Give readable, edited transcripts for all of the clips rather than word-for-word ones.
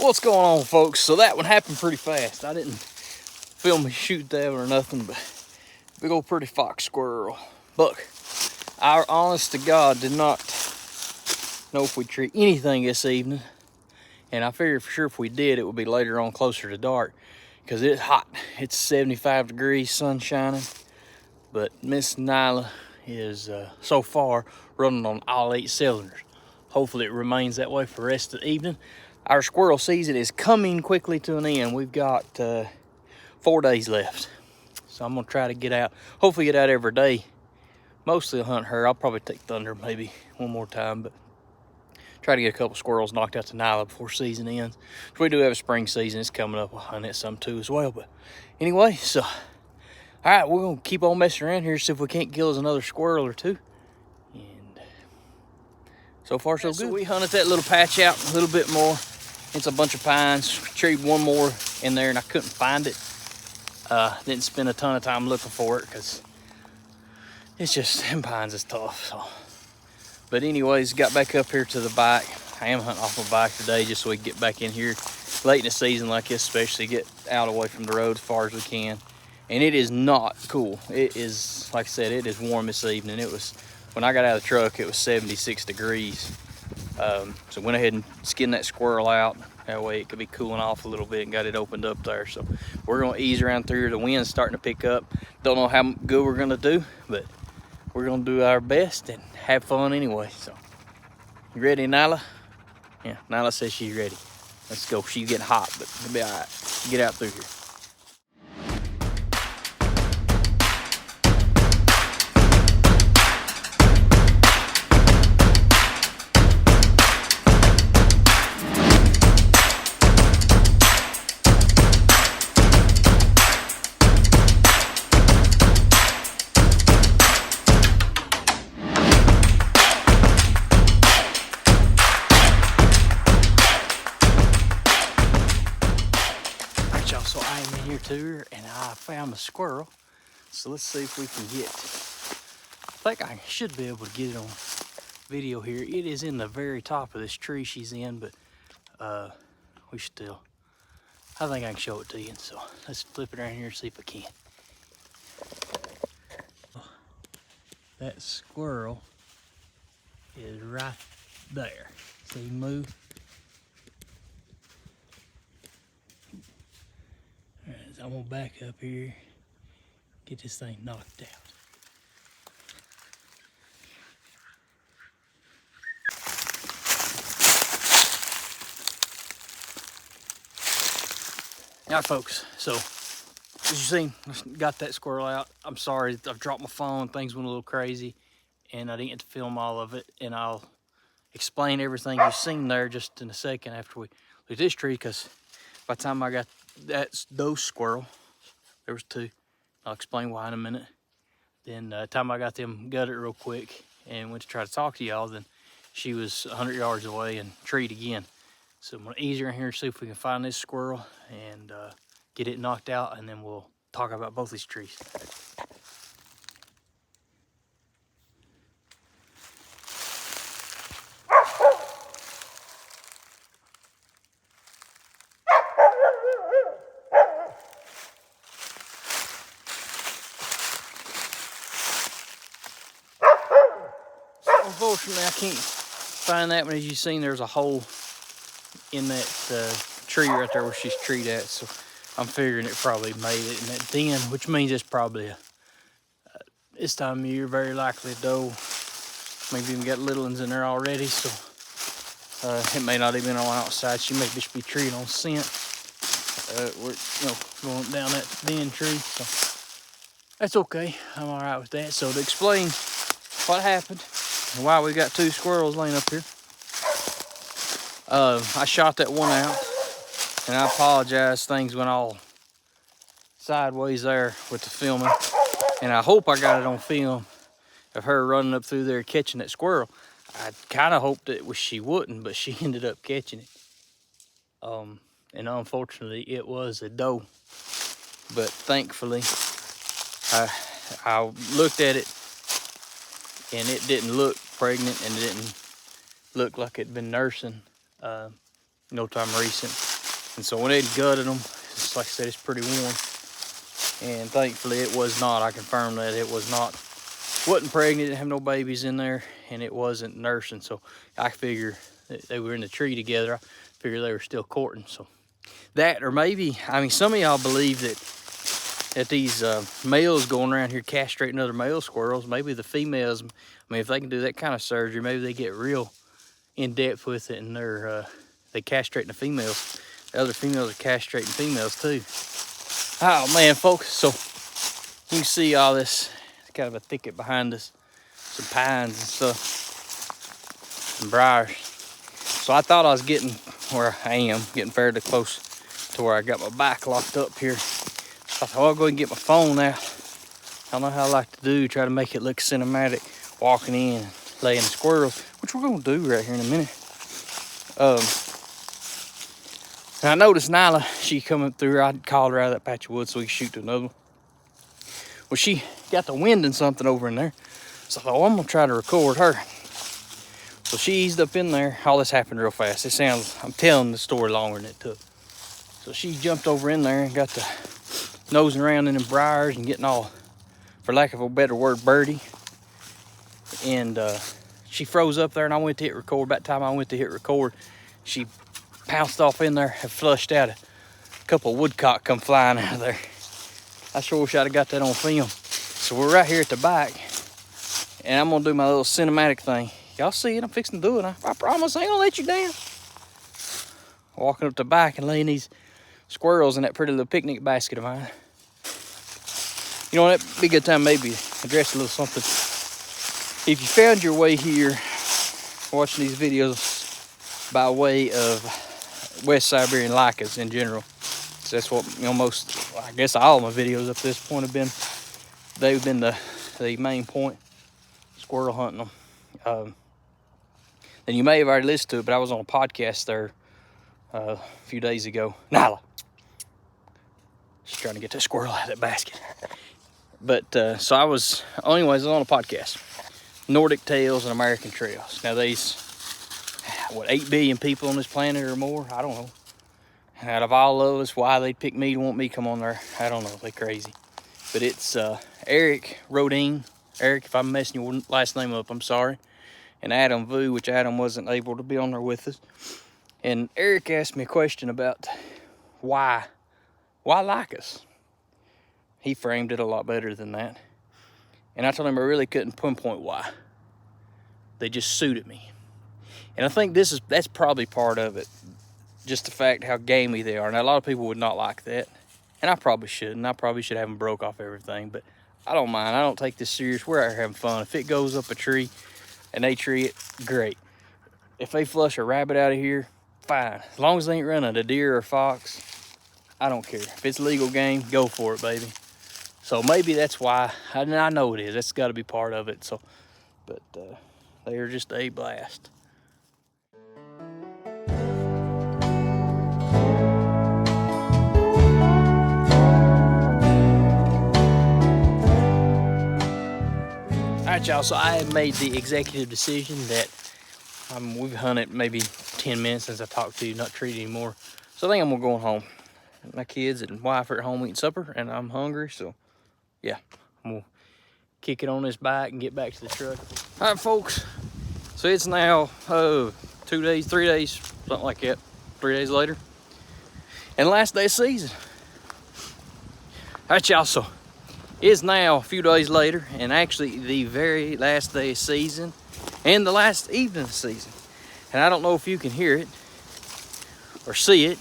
What's going on, folks? So that one happened pretty fast. I didn't film me shoot that or nothing, but big old pretty fox squirrel buck. I honest to God did not know if we'd treat anything this evening, and I figured for sure if we did it would be later on closer to dark because it's hot. It's 75 degrees, sun shining, but Miss Nyla is so far running on all 8 cylinders. Hopefully it remains that way for the rest of the evening. Our squirrel season is coming quickly to an end. We've got 4 days left. So I'm gonna try to get out, hopefully get out every day. Mostly I'll hunt her. I'll probably take Thunder maybe one more time, but try to get a couple squirrels knocked out to Nyla before season ends. So we do have a spring season, it's coming up. We'll hunt it some too as well. But anyway, so all right, we're gonna keep on messing around here, see if we can't kill us another squirrel or two. And so far so good. So we hunted that little patch out a little bit more. It's a bunch of pines. Treed one more in there and I couldn't find it. Didn't spend a ton of time looking for it because it's just, them pines is tough. So. But anyways, got back up here to the bike. I am hunting off my bike today just so we can get back in here late in the season like this, especially get out away from the road as far as we can. And it is not cool. It is, like I said, it is warm this evening. It was, when I got out of the truck, it was 76 degrees. So went ahead and skinned that squirrel out. That way it could be cooling off a little bit and got it opened up there. So we're gonna ease around through here. The wind's starting to pick up. Don't know how good we're gonna do, but we're gonna do our best and have fun anyway. So you ready, Nyla? Yeah, Nyla says she's ready. Let's go. She's getting hot, but it'll be all right. Get out through here. So I am in here too, and I found a squirrel. So let's see if we can get, I think I should be able to get it on video here. It is in the very top of this tree she's in, but we still, I think I can show it to you. So let's flip it around here and see if I can. That squirrel is right there. See, move. I'm gonna back up here, get this thing knocked out. All right, folks, so as you seen, got that squirrel out. I'm sorry, I've dropped my phone, things went a little crazy, and I didn't get to film all of it, and I'll explain everything you've seen there just in a second after we leave this tree, because by the time I got those squirrel, there was 2. I'll explain why in a minute. Then the time I got them gutted real quick and went to try to talk to y'all, then she was 100 yards away and treed again. So I'm gonna ease her in here and see if we can find this squirrel and get it knocked out, and then we'll talk about both these trees. Unfortunately, I can't find that one. As you've seen, there's a hole in that tree right there where she's treed at. So I'm figuring it probably made it in that den, which means it's probably this time of year, very likely a doe. Maybe even got little ones in there already. So it may not even be on outside. She may just be treed on scent. We're going down that den tree. So that's okay. I'm all right with that. So to explain what happened and why we got 2 squirrels laying up here. I shot that one out, and I apologize, things went all sideways there with the filming, and I hope I got it on film of her running up through there catching that squirrel. I kind of hoped she wouldn't, but she ended up catching it. And unfortunately it was a doe, but thankfully I looked at it and it didn't look pregnant and it didn't look like it'd been nursing no time recent. And so when they gutted them, it's like I said, it's pretty warm. And thankfully it was not. I confirmed that it was not. Wasn't pregnant, didn't have no babies in there, and it wasn't nursing. So I figure they were in the tree together. I figure they were still courting. So that, or maybe, I mean, some of y'all believe that these males going around here castrating other male squirrels, maybe the females, I mean, if they can do that kind of surgery, maybe they get real in depth with it, and they castrating the females. The other females are castrating females too. Oh man, folks, so you can see all this, kind of a thicket behind us, some pines and stuff, some briars. So I thought I was getting where I am, getting fairly close to where I got my bike locked up here. So I thought, I'll go ahead and get my phone out. I don't know how I like to do, try to make it look cinematic, walking in, laying the squirrels, which we're gonna do right here in a minute. And I noticed Nyla, she coming through. I called her out of that patch of wood so we could shoot to another one. Well, she got the wind and something over in there. So I thought, I'm gonna try to record her. So she eased up in there. All this happened real fast. It sounds, I'm telling the story longer than it took. So she jumped over in there and got to nosing around in them briars and getting all, for lack of a better word, birdie. And she froze up there and I went to hit record. About the time I went to hit record, she pounced off in there and flushed out. A couple of woodcock come flying out of there. I sure wish I'd have got that on film. So we're right here at the back, and I'm gonna do my little cinematic thing. Y'all see it, I'm fixing to do it. I promise I ain't gonna let you down. Walking up the back and laying these squirrels in that pretty little picnic basket of mine. You know, that'd be a good time maybe to address a little something. If you found your way here watching these videos by way of West Siberian lycas in general, so that's what, you know, most, I guess all my videos up to this point have been, they've been the main point, squirrel hunting them. Then you may have already listened to it, but I was on a podcast there a few days ago. Nyla, just trying to get that squirrel out of that basket. But so I was on a podcast, Nordic Tales and American Trails. Now these, what, 8 billion people on this planet or more? I don't know. And out of all of us, why they'd pick me to want me to come on there, I don't know. They're crazy. But it's Eric Rodine. Eric, if I'm messing your last name up, I'm sorry. And Adam Vu, which Adam wasn't able to be on there with us. And Eric asked me a question about why lycas. He framed it a lot better than that. And I told him I really couldn't pinpoint why. They just suited me. And I think that's probably part of it. Just the fact how gamey they are. Now, a lot of people would not like that. And I probably shouldn't. I probably should have them broke off everything. But I don't mind. I don't take this serious. We're out here having fun. If it goes up a tree and they tree it, great. If they flush a rabbit out of here, fine. As long as they ain't running a deer or a fox, I don't care. If it's legal game, go for it, baby. So maybe that's why. I know it is. That's got to be part of it. So, but they are just a blast. All right, y'all, so I have made the executive decision that we've hunted maybe 10 minutes since I talked to you, not treated anymore. So I think I'm gonna go home. My kids and wife are at home eating supper, and I'm hungry, so yeah, I'm gonna kick it on this bike and get back to the truck. All right, folks, so it's now 2 days, 3 days, something like that, 3 days later, and last day of season. All right, y'all, so it's now a few days later, and actually the very last day of season and the last evening of season. And I don't know if you can hear it or see it,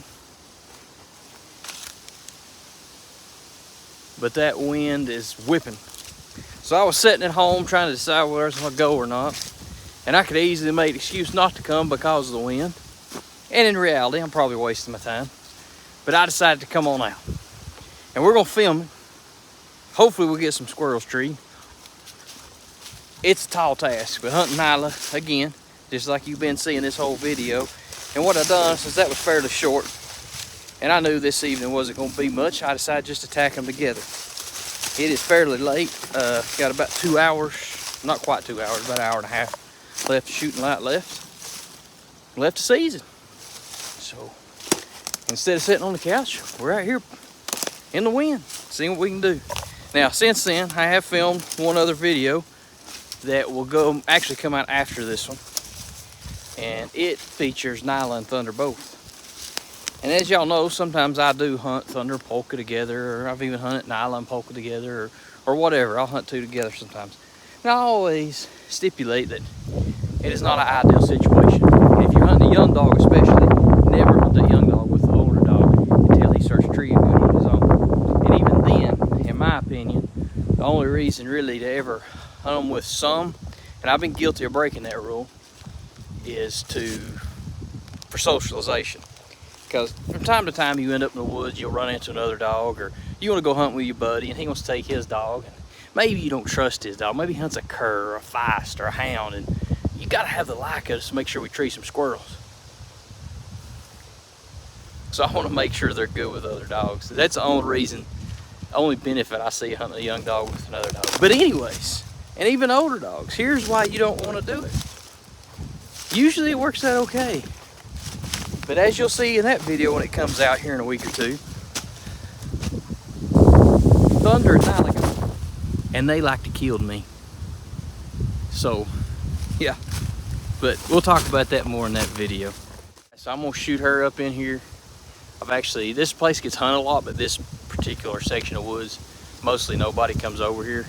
but that wind is whipping. So I was sitting at home trying to decide whether I was gonna go or not, and I could easily make an excuse not to come because of the wind. And in reality, I'm probably wasting my time, but I decided to come on out, and we're gonna film it. Hopefully we'll get some squirrels treed. It's a tall task, but hunting Nyla, again, just like you've been seeing this whole video. And what I done, since that was fairly short, and I knew this evening wasn't gonna be much, I decided just to tack them together. It is fairly late, got about 2 hours, not quite 2 hours, about an hour and a half left shooting light left the season. So, Instead of sitting on the couch, we're out here in the wind, seeing what we can do. Now, since then, I have filmed one other video that will actually come out after this one. And it features Nyla and Thunder both. And as y'all know, sometimes I do hunt Thunder and Polka together, or I've even hunted Nyla and Polka together, or whatever. I'll hunt two together sometimes. And I always stipulate that it is not an ideal situation. And if you're hunting a young dog especially, never hunt a young dog with the older dog until he starts treating good on his own. And even then, in my opinion, the only reason really to ever hunt them with some, and I've been guilty of breaking that rule, is for socialization. Because from time to time you end up in the woods, you'll run into another dog, or you want to go hunt with your buddy and he wants to take his dog, and maybe you don't trust his dog. Maybe he hunts a cur or a feist or a hound, and you got to have the like of us to make sure we treat some squirrels. So I want to make sure they're good with other dogs. That's the only reason, only benefit I see hunting a young dog with another dog. But anyways, and even older dogs, here's why you don't want to do it. Usually it works out okay. But as you'll see in that video when it comes out here in a week or two, Thunder and Nyla go, and they like to kill me. So, yeah. But we'll talk about that more in that video. So I'm gonna shoot her up in here. This place gets hunted a lot, but this particular section of woods, mostly nobody comes over here.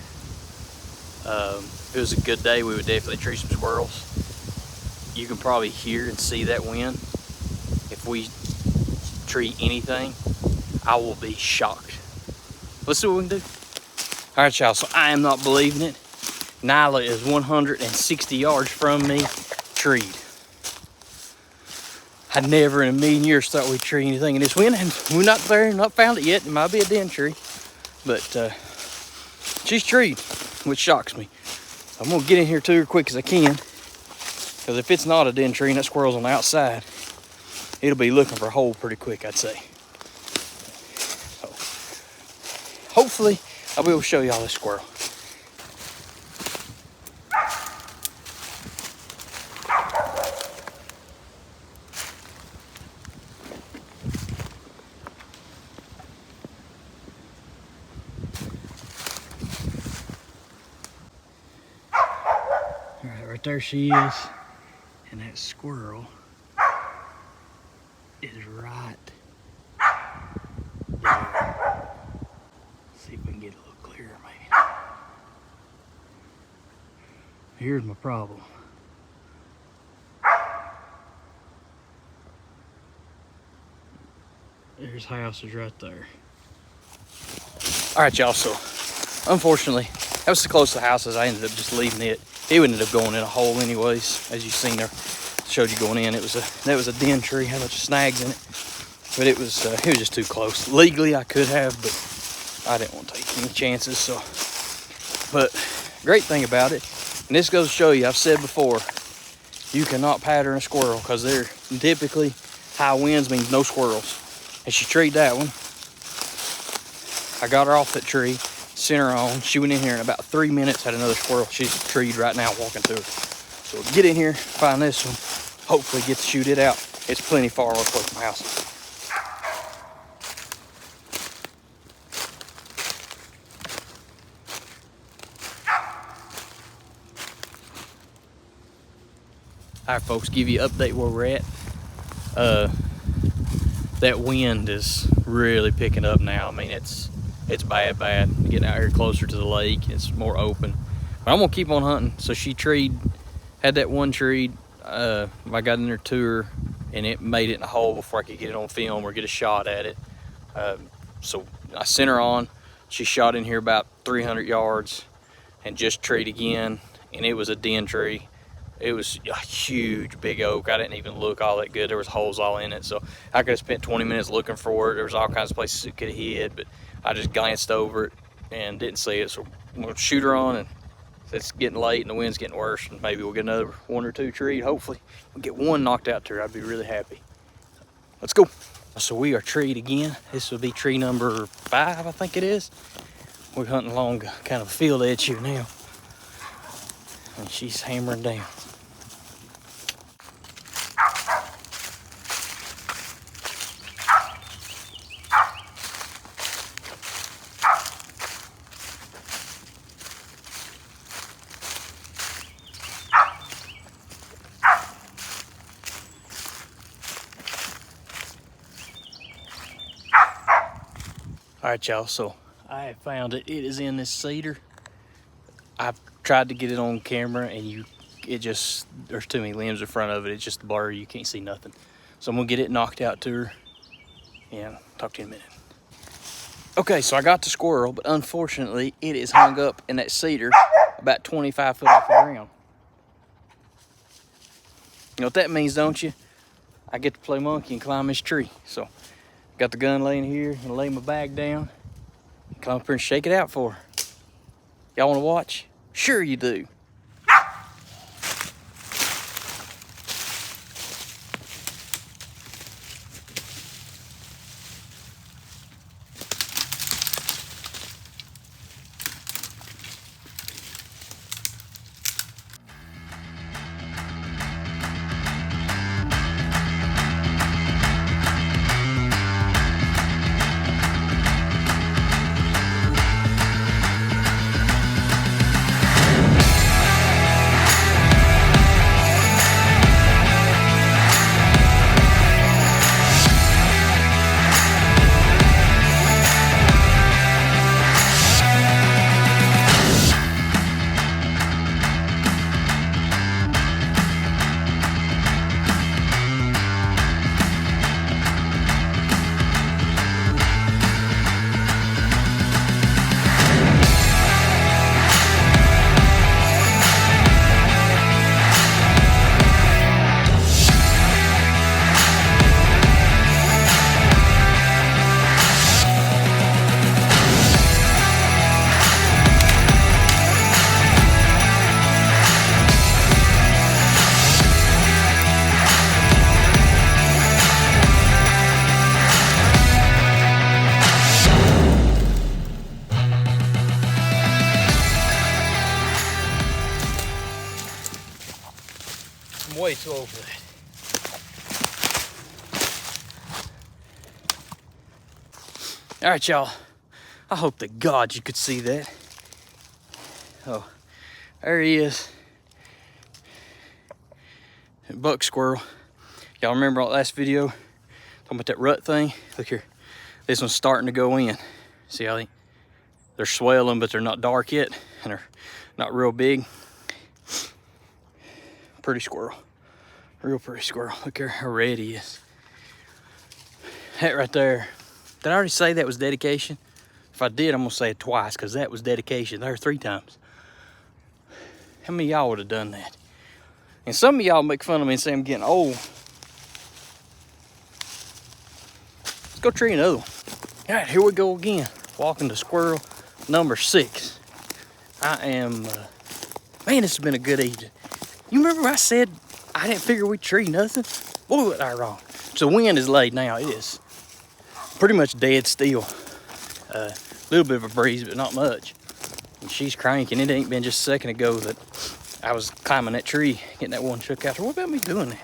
If it was a good day, we would definitely treat some squirrels. You can probably hear and see that wind. If we treat anything, I will be shocked. Let's see what we can do. All right, y'all, so I am not believing it. Nyla is 160 yards from me, treed. I never in a million years thought we'd tree anything in this wind, and we're not there, not found it yet. It might be a den tree, but she's treed, which shocks me. I'm gonna get in here to her quick as I can, because if it's not a den tree and that squirrel's on the outside, it'll be looking for a hole pretty quick, I'd say. So, hopefully, I'll be able to show y'all this squirrel. All right, right there she is, and that squirrel is right there. Let's see if we can get a little clearer maybe. Here's my problem. There's houses right there. All right, y'all, so unfortunately, that was so close to the houses, I ended up just leaving it. It ended up going in a hole anyways, as you've seen there. Showed you going in. That was a den tree, had a bunch of snags in it, but it was just too close. Legally I could have, but I didn't want to take any chances. So, but great thing about it, and this goes to show you, I've said before, you cannot pattern a squirrel, because they're typically high winds means no squirrels. And she treed that one. I got her off that tree, sent her on. She went in here in about 3 minutes, had another squirrel. She's treed right now, walking to her. So we'll get in here, find this one, hopefully get to shoot it out. It's plenty far away from my house. All right, folks, give you an update where we're at. That wind is really picking up now. I mean, it's bad. Getting out here closer to the lake, it's more open. But I'm gonna keep on hunting. So she had that one tree. I got in there to her, and it made it in a hole before I could get it on film or get a shot at it. So I sent her on. She shot in here about 300 yards and just treed again, and it was a den tree. It was a huge, big oak. I didn't even look all that good. There was holes all in it, so I could have spent 20 minutes looking for it. There was all kinds of places it could have hid, but I just glanced over it and didn't see it. So I'm gonna shoot her on, and it's getting late and the wind's getting worse, and maybe we'll get another one or two treed. Hopefully we'll get one knocked out to her. I'd be really happy. Let's go. So we are treed again. This will be tree number 5, I think it is. We're hunting along kind of a field edge here now, and she's hammering down. All right, y'all, so I have found it. It is in this cedar. I've tried to get it on camera and there's too many limbs in front of it. It's just blurry, you can't see nothing. So I'm gonna get it knocked out to her and talk to you in a minute. Okay, so I got the squirrel, but unfortunately it is hung up in that cedar about 25 foot off the ground. You know what that means, don't you? I get to play monkey and climb this tree. So got the gun laying here, and lay my bag down, come up here and shake it out for her. Y'all wanna watch? Sure you do. I'm way too old for that. All right, y'all. I hope to God you could see that. Oh, there he is. Buck squirrel. Y'all remember our last video? Talking about that rut thing? Look here. This one's starting to go in. See how they're swelling, but they're not dark yet, and they're not real big. Pretty squirrel. Real pretty squirrel. Look here how red he is. That right there. Did I already say that was dedication? If I did, I'm gonna say it twice, because that was dedication. There 3 times. How many of y'all would have done that? And some of y'all make fun of me and say I'm getting old. Let's go tree another one. All right, here we go again. Walking to squirrel number 6. I am, man, this has been a good evening. You remember I said I didn't figure we'd tree nothing? Boy, was I wrong. So the wind is laid now. It is pretty much dead still. A little bit of a breeze, but not much. And she's cranking. It ain't been just a second ago that I was climbing that tree, getting that one shook out there. What about me doing that?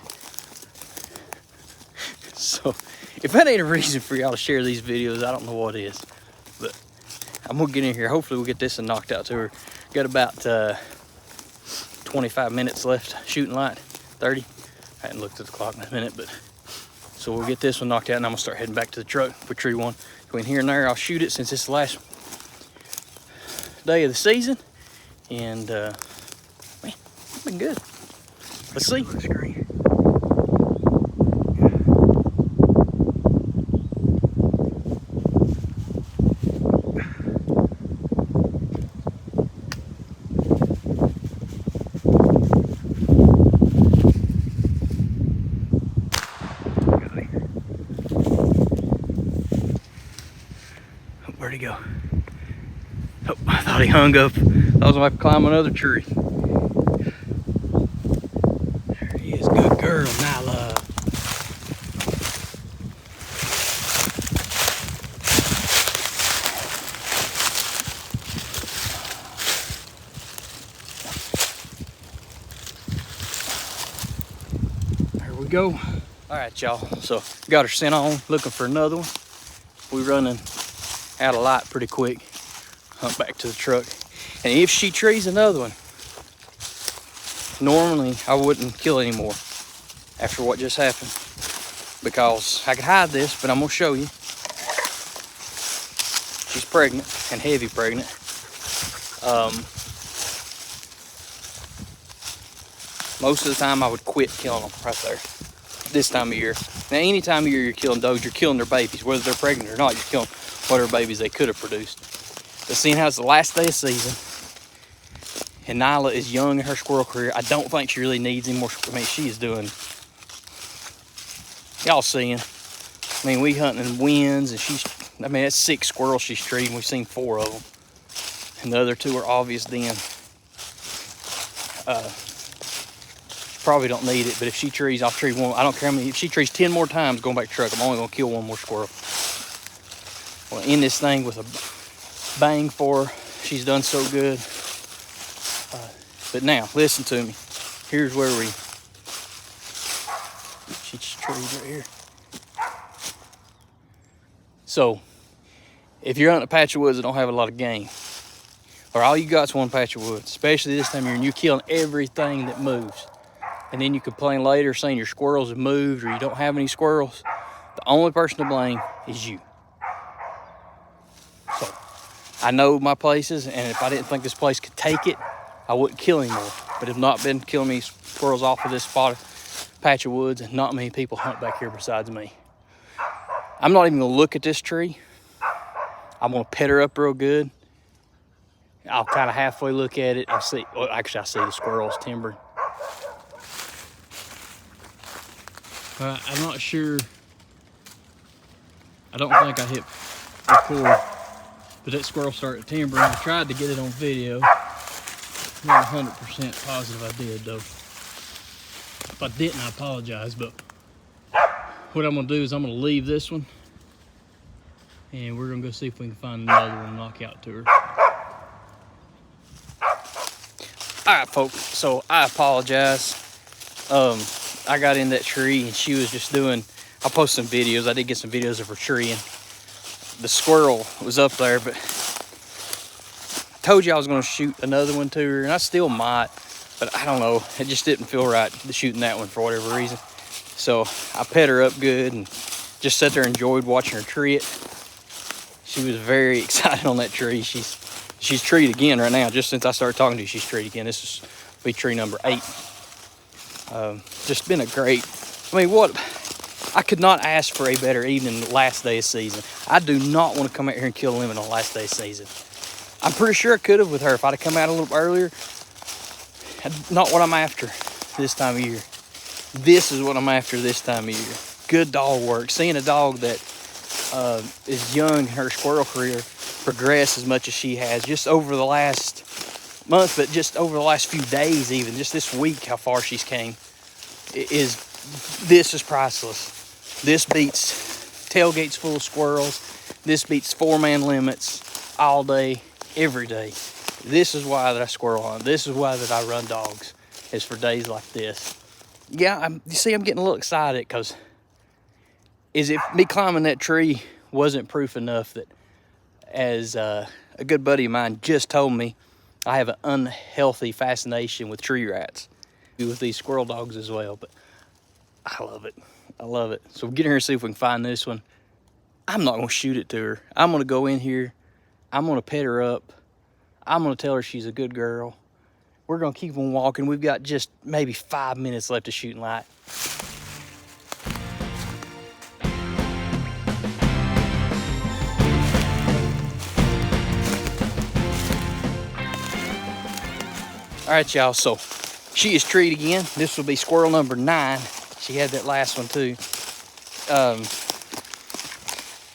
So if that ain't a reason for y'all to share these videos, I don't know what is. But I'm gonna get in here. Hopefully we'll get this one knocked out to her. Got about 25 minutes left shooting light. 30. I hadn't looked at the clock in a minute, but so we'll get this one knocked out, and I'm gonna start heading back to the truck for tree 1. Between here and there, I'll shoot it since it's the last day of the season. And man, it's been good. Let's see. Where'd he go? Oh, I thought he hung up. I was about to climb another tree. There he is. Good girl, Nyla. There we go. All right, y'all. So got her sent on, looking for another one. We running out of light pretty quick. Hunt back to the truck. And if she trees another one, normally I wouldn't kill anymore after what just happened, because I could hide this, but I'm gonna show you. She's pregnant and heavy pregnant. Most of the time I would quit killing them right there. This time of year. Now, any time of year you're killing dogs, you're killing their babies. Whether they're pregnant or not, you're killing whatever babies they could have produced. But seeing how it's the last day of season, and Nyla is young in her squirrel career, I don't think she really needs any more. I mean, she is doing, y'all seeing. I mean, we hunting in winds, and that's 6 squirrels she's treating. We've seen 4 of them. And the other 2 are obvious den. Probably don't need it, but if she trees, I'll tree one. I don't care how many. If she trees 10 more times going back to truck, I'm only gonna kill 1 more squirrel. We'll end this thing with a bang for her. She's done so good. But now, listen to me. Here's where she's trees right here. So, if you're hunting a patch of woods that don't have a lot of game, or all you got's one patch of woods, especially this time of year, and you're killing everything that moves, and then you complain later saying your squirrels have moved or you don't have any squirrels, the only person to blame is you. So, I know my places, and if I didn't think this place could take it, I wouldn't kill anymore. But if not been killing me squirrels off of this patch of woods, and not many people hunt back here besides me. I'm not even gonna look at this tree. I'm gonna pet her up real good. I'll kind of halfway look at it. I see the squirrels timbering. I'm not sure. I don't think I hit record, but that squirrel started timbering. I tried to get it on video. I'm not 100% positive I did, though. If I didn't, I apologize, but what I'm gonna do is I'm gonna leave this one, and we're gonna go see if we can find another one and knock out to her. All right, folks, so I apologize. I got in that tree and she was just doing, I posted some videos. I did get some videos of her treeing. The squirrel was up there, but I told you I was gonna shoot another one to her, and I still might, but I don't know. It just didn't feel right shooting that one for whatever reason. So I pet her up good and just sat there and enjoyed watching her tree it. She was very excited on that tree. She's treed again right now. Just since I started talking to you, she's treed again. This is be tree number 8. Just been a great, I could not ask for a better evening the last day of season. I do not want to come out here and kill a limit on the last day of season. I'm pretty sure I could have with her if I'd have come out a little earlier. Not what I'm after this time of year. This is what I'm after this time of year. Good dog work. Seeing a dog that is young in her squirrel career progress as much as she has just over the last month, but just over the last few days, even just this week, how far she's came. This is priceless. This beats tailgates full of squirrels. This beats 4-man limits all day, every day. This is why that I squirrel hunt. This is why that I run dogs, is for days like this. Yeah, you see, I'm getting a little excited because if me climbing that tree wasn't proof enough that, as a good buddy of mine just told me, I have an unhealthy fascination with tree rats, with these squirrel dogs as well. But I love it. I love it. So we'll get in here and see if we can find this one. I'm not going to shoot it to her. I'm going to go in here. I'm going to pet her up. I'm going to tell her she's a good girl. We're going to keep on walking. We've got just maybe 5 minutes left of shooting light. All right, y'all, so she is treed again. This will be squirrel number 9. She had that last one too. If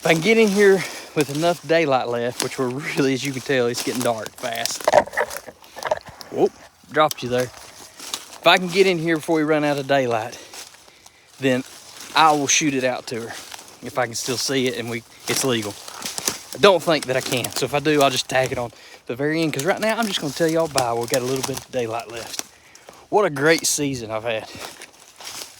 I can get in here with enough daylight left, which we're really, as you can tell, it's getting dark fast. Whoop, dropped you there. If I can get in here before we run out of daylight, then I will shoot it out to her. If I can still see it and it's legal. I don't think that I can. So if I do, I'll just tag it on the very end, because right now I'm just going to tell y'all bye. We've got a little bit of daylight left. What a great season I've had.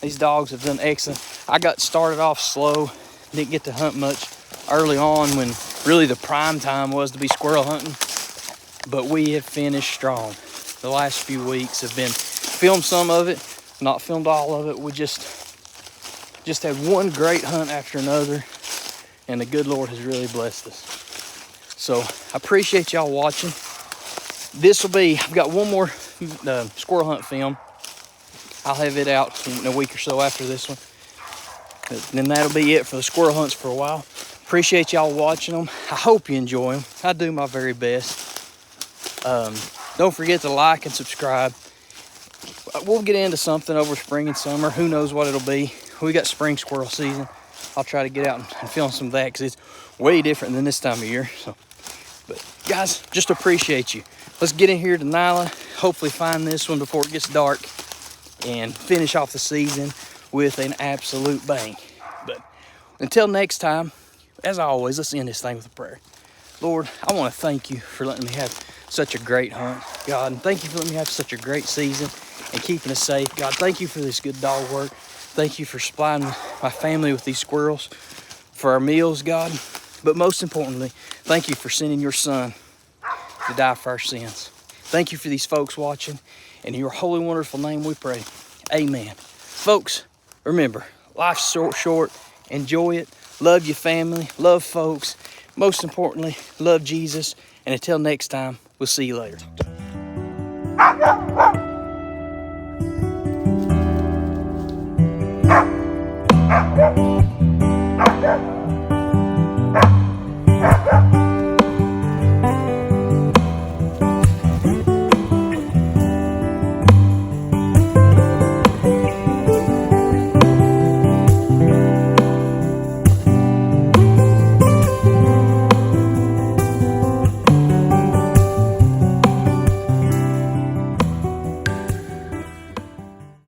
These dogs have done excellent. I got started off slow, didn't get to hunt much early on when really the prime time was to be squirrel hunting, but we have finished strong. The last few weeks have been filmed some of it, not filmed all of it. We just had one great hunt after another, and the good Lord has really blessed us. So I appreciate y'all watching. This will be, I've got one more squirrel hunt film. I'll have it out in a week or so after this one. But then that'll be it for the squirrel hunts for a while. Appreciate y'all watching them. I hope you enjoy them. I do my very best. Don't forget to like and subscribe. We'll get into something over spring and summer. Who knows what it'll be. We got spring squirrel season. I'll try to get out and film some of that because it's way different than this time of year. So, but guys, just appreciate you. Let's get in here to Nyla. Hopefully find this one before it gets dark and finish off the season with an absolute bang. But until next time, as always, let's end this thing with a prayer. Lord, I want to thank you for letting me have such a great hunt, God, and thank you for letting me have such a great season and keeping us safe. God, thank you for this good dog work. Thank you for supplying my family with these squirrels for our meals, God. But most importantly, thank you for sending your son to die for our sins. Thank you for these folks watching. In your holy, wonderful name we pray. Amen. Folks, remember, life's short. Enjoy it. Love your family. Love folks. Most importantly, love Jesus. And until next time, we'll see you later.